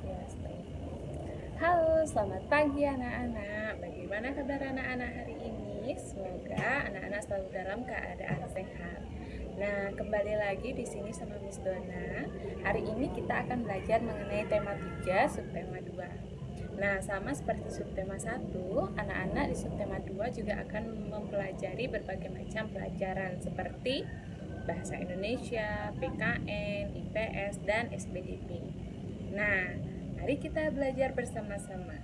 Swastiastu. Halo, selamat pagi anak-anak. Bagaimana kabar anak-anak hari ini? Semoga anak-anak selalu dalam keadaan sehat. Nah, kembali lagi di sini sama Miss Dona. Hari ini kita akan belajar mengenai tema 3, subtema 2. Nah, sama seperti subtema 1, anak-anak di subtema 2 juga akan mempelajari berbagai macam pelajaran seperti Bahasa Indonesia, PKN, IPS, dan SPDP. Nah, mari kita belajar bersama-sama.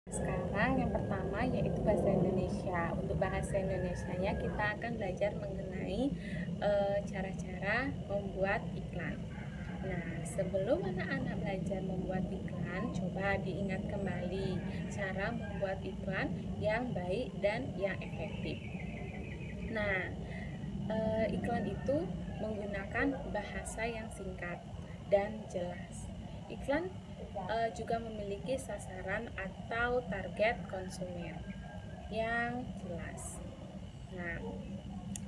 Sekarang yang pertama yaitu bahasa Indonesia. Untuk bahasa Indonesianya kita akan belajar mengenai cara-cara membuat iklan. Nah, sebelum anak-anak belajar membuat iklan, coba diingat kembali cara membuat iklan yang baik dan yang efektif. Nah, iklan itu menggunakan bahasa yang singkat dan jelas. Iklan juga memiliki sasaran atau target konsumen yang jelas. Nah,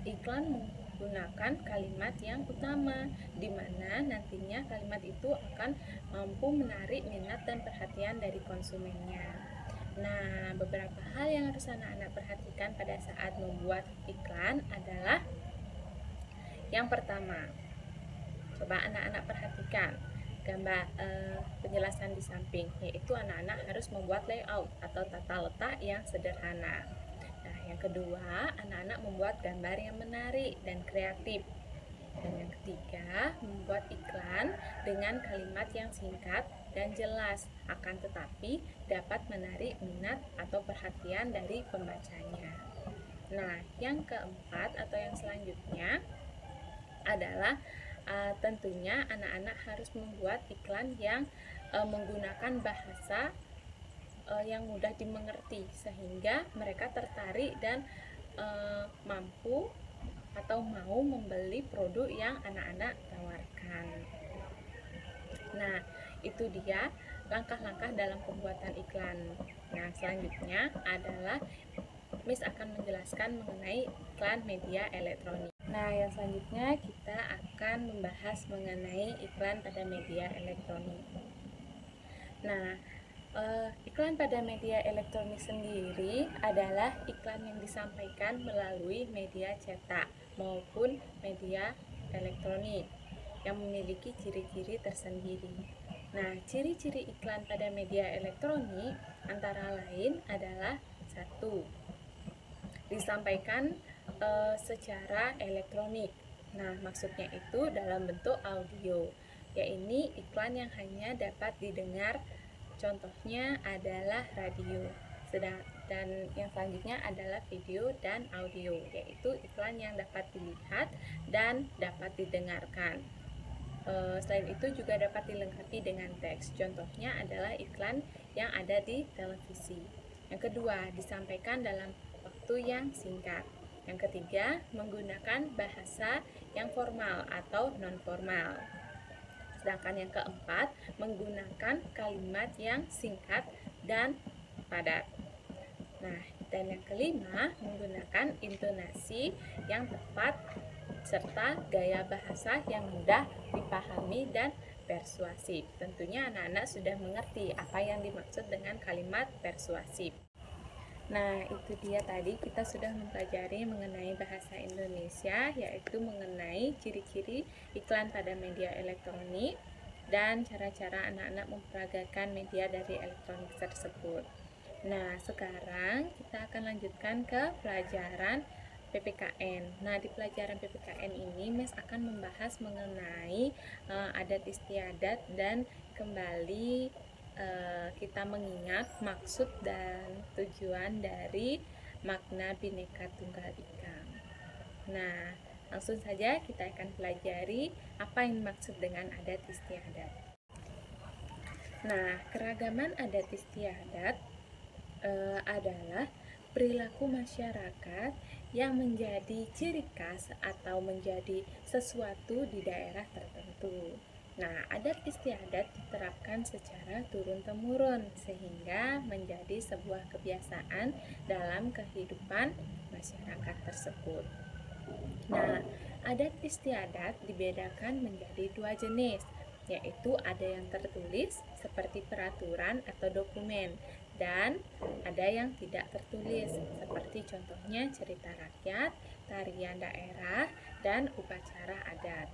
iklan menggunakan kalimat yang utama, di mana nantinya kalimat itu akan mampu menarik minat dan perhatian dari konsumennya. Nah, beberapa hal yang harus anak-anak perhatikan pada saat membuat iklan adalah yang pertama, coba anak-anak perhatikan gambar penjelasan di samping, yaitu anak-anak harus membuat layout atau tata letak yang sederhana. Nah, yang kedua, anak-anak membuat gambar yang menarik dan kreatif. Dan yang ketiga, membuat iklan dengan kalimat yang singkat dan jelas, akan tetapi dapat menarik minat atau perhatian dari pembacanya. Nah, yang keempat atau yang selanjutnya adalah tentunya anak-anak harus membuat iklan yang menggunakan bahasa yang mudah dimengerti sehingga mereka tertarik dan mampu atau mau membeli produk yang anak-anak tawarkan. Nah, itu dia langkah-langkah dalam pembuatan iklan. Nah, selanjutnya adalah Miss akan menjelaskan mengenai iklan media elektronik. Nah, yang selanjutnya kita akan membahas mengenai iklan pada media elektronik. Nah, iklan pada media elektronik sendiri adalah iklan yang disampaikan melalui media cetak maupun media elektronik yang memiliki ciri-ciri tersendiri. Nah, ciri-ciri iklan pada media elektronik antara lain adalah 1. Disampaikan secara elektronik. Nah, maksudnya itu dalam bentuk audio, yaitu iklan yang hanya dapat didengar. Contohnya adalah radio. Dan yang selanjutnya adalah video dan audio, yaitu iklan yang dapat dilihat dan dapat didengarkan. Selain itu juga dapat dilengkapi dengan teks. Contohnya adalah iklan yang ada di televisi. Yang kedua, disampaikan dalam waktu yang singkat. Yang ketiga, menggunakan bahasa yang formal atau non-formal. Sedangkan yang keempat, menggunakan kalimat yang singkat dan padat. Nah, dan yang kelima, menggunakan intonasi yang tepat serta gaya bahasa yang mudah dipahami dan persuasif. Tentunya anak-anak sudah mengerti apa yang dimaksud dengan kalimat persuasif. Nah, itu dia tadi kita sudah mempelajari mengenai bahasa Indonesia, yaitu mengenai ciri-ciri iklan pada media elektronik dan cara-cara anak-anak memperagakan media dari elektronik tersebut. Nah, sekarang kita akan lanjutkan ke pelajaran PPKN. Nah, di pelajaran PPKN ini Miss akan membahas mengenai adat istiadat dan kembali kita mengingat maksud dan tujuan dari makna Bhinneka Tunggal Ika. Nah, langsung saja kita akan pelajari apa yang dimaksud dengan adat istiadat. Nah, keragaman adat istiadat adalah perilaku masyarakat yang menjadi ciri khas atau menjadi sesuatu di daerah tertentu. Nah, adat istiadat diterapkan secara turun-temurun sehingga menjadi sebuah kebiasaan dalam kehidupan masyarakat tersebut. Nah, adat istiadat dibedakan menjadi dua jenis. yaitu ada yang tertulis seperti peraturan atau dokumen, dan ada yang tidak tertulis seperti contohnya cerita rakyat, tarian daerah, dan upacara adat.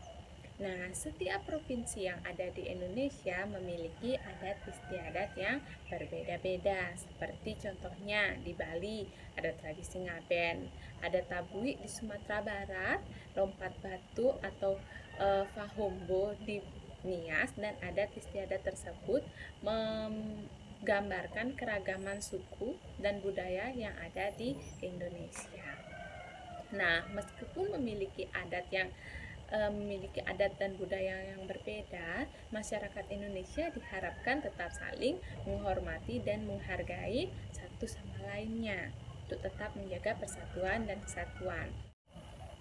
Nah, setiap provinsi yang ada di Indonesia memiliki adat istiadat yang berbeda-beda. Seperti contohnya di Bali ada tradisi ngaben, ada tabui di Sumatera Barat, lompat batu atau fahombo di Nias, dan adat istiadat tersebut menggambarkan keragaman suku dan budaya yang ada di Indonesia. Nah, meskipun memiliki adat dan budaya yang berbeda, masyarakat Indonesia diharapkan tetap saling menghormati dan menghargai satu sama lainnya untuk tetap menjaga persatuan dan kesatuan.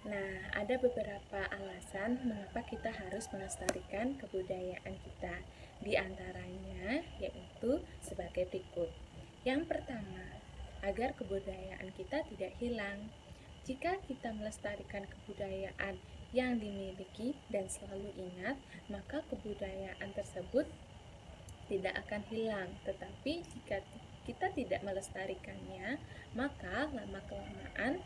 Nah, ada beberapa alasan mengapa kita harus melestarikan kebudayaan kita. Di antaranya yaitu sebagai berikut. Yang pertama, agar kebudayaan kita tidak hilang. Jika kita melestarikan kebudayaan yang dimiliki dan selalu ingat, maka kebudayaan tersebut tidak akan hilang. Tetapi jika kita tidak melestarikannya, maka lama-kelamaan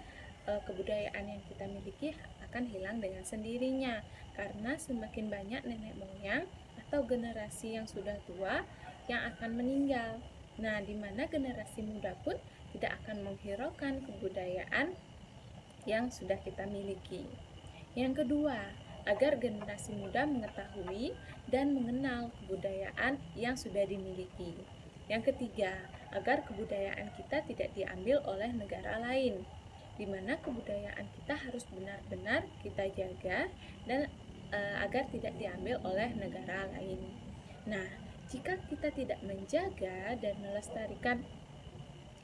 kebudayaan yang kita miliki akan hilang dengan sendirinya, karena semakin banyak nenek moyang atau generasi yang sudah tua yang akan meninggal. Nah, di mana generasi muda pun tidak akan menghiraukan kebudayaan yang sudah kita miliki. Yang kedua, agar generasi muda mengetahui dan mengenal kebudayaan yang sudah dimiliki. Yang ketiga, agar kebudayaan kita tidak diambil oleh negara lain, di mana kebudayaan kita harus benar-benar kita jaga dan agar tidak diambil oleh negara lain. Nah, jika kita tidak menjaga dan melestarikan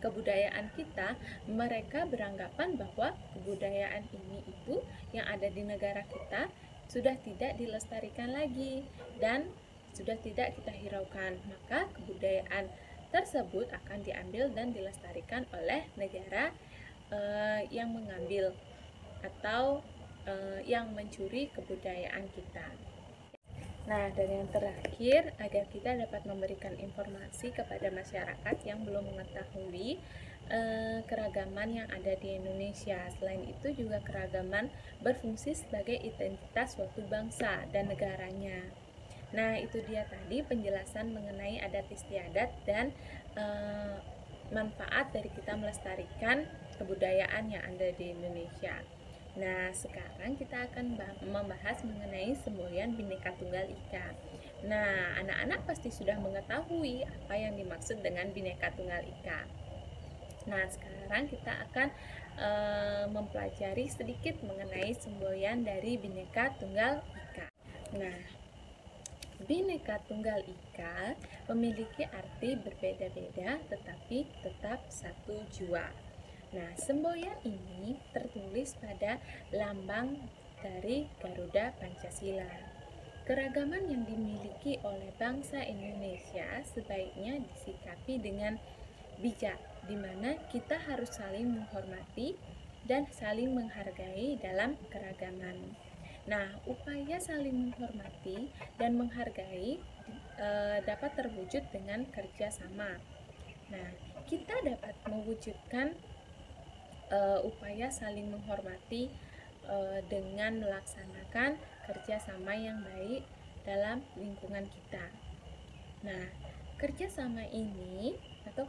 kebudayaan kita, mereka beranggapan bahwa kebudayaan ini itu yang ada di negara kita sudah tidak dilestarikan lagi dan sudah tidak kita hiraukan, maka kebudayaan tersebut akan diambil dan dilestarikan oleh negara yang mengambil atau yang mencuri kebudayaan kita. Nah, dan yang terakhir, agar kita dapat memberikan informasi kepada masyarakat yang belum mengetahui keragaman yang ada di Indonesia. Selain itu juga keragaman berfungsi sebagai identitas suatu bangsa dan negaranya. Nah, itu dia tadi penjelasan mengenai adat istiadat dan manfaat dari kita melestarikan kebudayaan yang ada di Indonesia. Nah, sekarang kita akan membahas mengenai semboyan Bhinneka Tunggal Ika. Nah, anak-anak pasti sudah mengetahui apa yang dimaksud dengan Bhinneka Tunggal Ika. Nah, sekarang kita akan mempelajari sedikit mengenai semboyan dari Bhinneka Tunggal Ika. Nah, Bhinneka Tunggal Ika memiliki arti berbeda-beda tetapi tetap satu jua. Nah, semboyan ini tertulis pada lambang dari Garuda Pancasila. Keragaman yang dimiliki oleh bangsa Indonesia sebaiknya disikapi dengan bijak, di mana kita harus saling menghormati dan saling menghargai dalam keragaman. Nah, upaya saling menghormati dan menghargai dapat terwujud dengan kerjasama. Nah, kita dapat mewujudkan upaya saling menghormati dengan melaksanakan kerjasama yang baik dalam lingkungan kita. Nah, kerjasama ini atau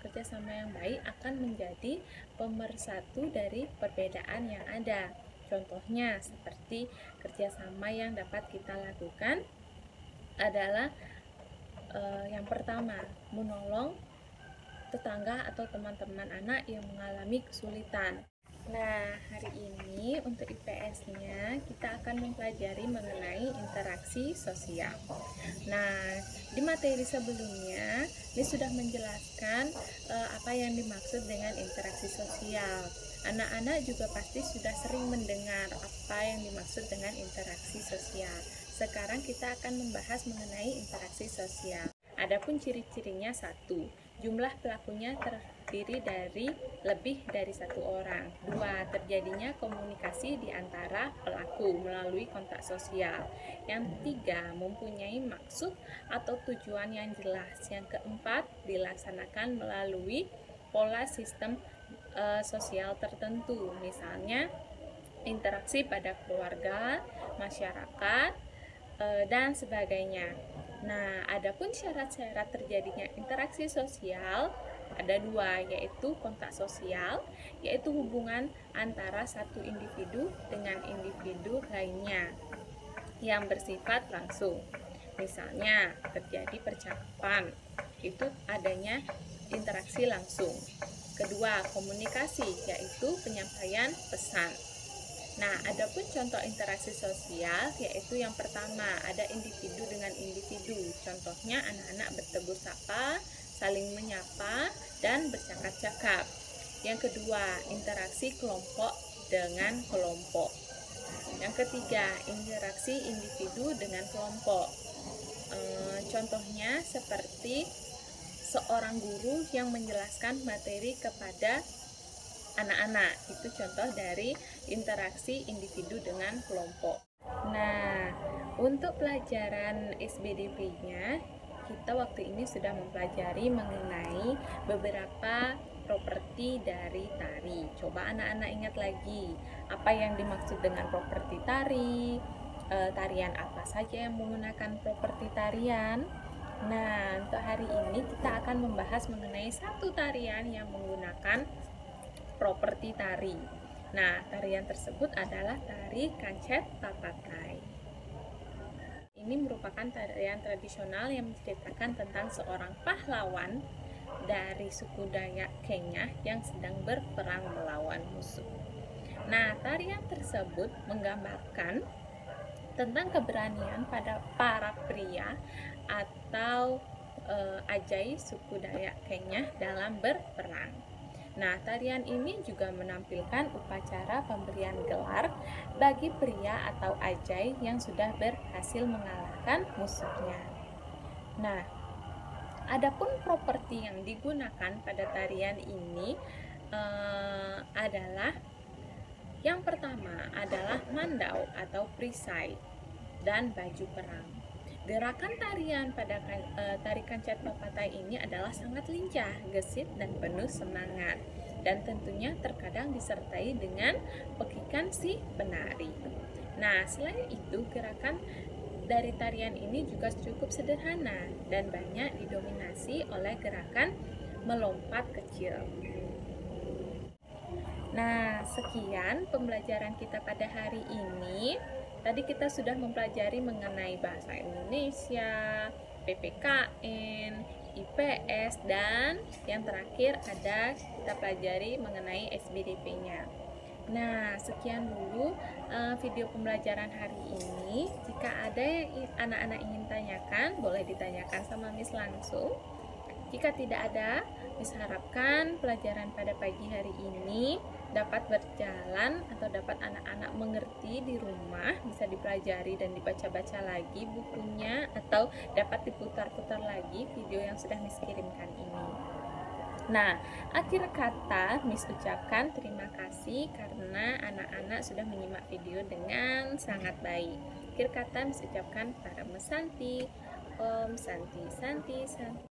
kerjasama yang baik akan menjadi pemersatu dari perbedaan yang ada. Contohnya seperti kerjasama yang dapat kita lakukan adalah yang pertama, menolong tetangga atau teman-teman anak yang mengalami kesulitan. Nah, hari ini untuk IPS-nya kita akan mempelajari mengenai interaksi sosial. Nah, di materi sebelumnya ini sudah menjelaskan apa yang dimaksud dengan interaksi sosial. Anak-anak juga pasti sudah sering mendengar apa yang dimaksud dengan interaksi sosial. Sekarang kita akan membahas mengenai interaksi sosial. Adapun ciri-cirinya: 1. Jumlah pelakunya terdiri dari lebih dari satu orang. 2. Terjadinya komunikasi di antara pelaku melalui kontak sosial. Yang 3. Mempunyai maksud atau tujuan yang jelas. Yang keempat, dilaksanakan melalui pola sistem sosial tertentu, misalnya interaksi pada keluarga, masyarakat, dan sebagainya. Nah, adapun syarat-syarat terjadinya interaksi sosial ada 2, yaitu kontak sosial, yaitu hubungan antara satu individu dengan individu lainnya yang bersifat langsung. Misalnya, terjadi percakapan, itu adanya interaksi langsung. Kedua, komunikasi, yaitu penyampaian pesan. Nah, adapun contoh interaksi sosial, yaitu yang pertama, ada individu dengan individu. Contohnya, anak-anak bertegur sapa, saling menyapa, dan bercakap-cakap. Yang kedua, interaksi kelompok dengan kelompok. Yang ketiga, interaksi individu dengan kelompok. Contohnya seperti seorang guru yang menjelaskan materi kepada anak-anak. Itu contoh dari interaksi individu dengan kelompok. Nah, untuk pelajaran SBDP-nya, kita waktu ini sudah mempelajari mengenai beberapa properti dari tari. Coba anak-anak ingat lagi, apa yang dimaksud dengan properti tari, tarian apa saja yang menggunakan properti tarian. Nah, untuk hari ini kita akan membahas mengenai satu tarian yang menggunakan properti tari. Nah, tarian tersebut adalah tari kancet papatai. Ini merupakan tarian tradisional yang menceritakan tentang seorang pahlawan dari suku Dayak Kenya yang sedang berperang melawan musuh. Nah, tarian tersebut menggambarkan tentang keberanian pada para pria atau ajai suku Dayak Kenya dalam berperang. Nah, tarian ini juga menampilkan upacara pemberian gelar bagi pria atau ajai yang sudah berhasil mengalahkan musuhnya. Nah, adapun properti yang digunakan pada tarian ini adalah yang pertama adalah mandau atau perisai dan baju perang. Gerakan tarian pada tari kancet papatai ini adalah sangat lincah, gesit, dan penuh semangat. Dan tentunya terkadang disertai dengan pekikan si penari. Nah, selain itu gerakan dari tarian ini juga cukup sederhana dan banyak didominasi oleh gerakan melompat kecil. Nah, sekian pembelajaran kita pada hari ini. Tadi kita sudah mempelajari mengenai bahasa Indonesia, PPKN, IPS, dan yang terakhir ada kita pelajari mengenai SBDP-nya. Nah, sekian dulu video pembelajaran hari ini. Jika ada yang anak-anak ingin tanyakan, boleh ditanyakan sama Miss langsung. Jika tidak ada, Miss harapkan pelajaran pada pagi hari ini dapat berjalan atau dapat anak-anak mengerti di rumah, bisa dipelajari dan dibaca-baca lagi bukunya, atau dapat diputar-putar lagi video yang sudah Miss kirimkan ini. Nah, akhir kata Miss ucapkan terima kasih karena anak-anak sudah menyimak video dengan sangat baik. Akhir kata Miss ucapkan para mesanti, Om Santi Santi Santi.